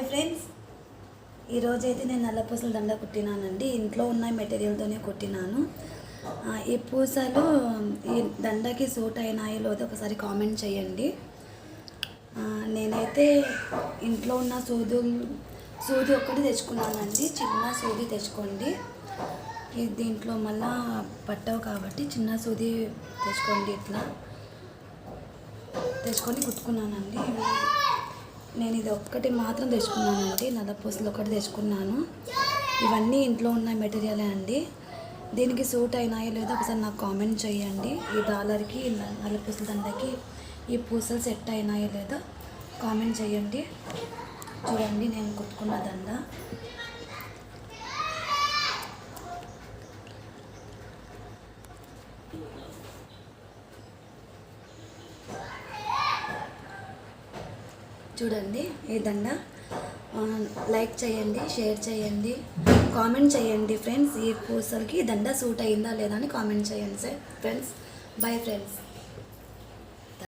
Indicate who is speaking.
Speaker 1: Friends, ఈరోజైతే నేను నల్ల పూసల దండ కుట్టినానండి. ఇంట్లో ఉన్న మెటీరియల్తోనే కుట్టినాను. ఈ పూసలు ఈ దండకి సూట్ అయినాయో లేదో ఒకసారి కామెంట్ చేయండి. నేనైతే ఇంట్లో ఉన్న సూది ఒక్కటి తెచ్చుకున్నానండి. చిన్న సూది తెచ్చుకోండి. దీంట్లో మళ్ళా పట్టవు కాబట్టి చిన్న సూది తెచ్చుకోండి. ఇట్లా తెచ్చుకొని కుట్టుకున్నానండి. నేను ఇది ఒక్కటి మాత్రం తెచ్చుకున్నానండి. నల్ల పూసలు ఒకటి తెచ్చుకున్నాను. ఇవన్నీ ఇంట్లో ఉన్న మెటీరియలే అండి. దీనికి సూట్ అయినాయో లేదో ఒకసారి నాకు కామెంట్ చేయండి. ఈ డాలర్కి నల్ల పూసల దండకి ఈ పూసలు సెట్ అయినాయో లేదో కామెంట్ చేయండి. చూడండి, నేను కుట్టుకున్న దండ. చూడండి, ఈ దండ లైక్ చేయండి, షేర్ చేయండి, కామెంట్ చేయండి ఫ్రెండ్స్. ఈ పూసలకి దండ సూట్ అయిందా లేదా అని కామెంట్ చేయండి ఫ్రెండ్స్. Bye friends.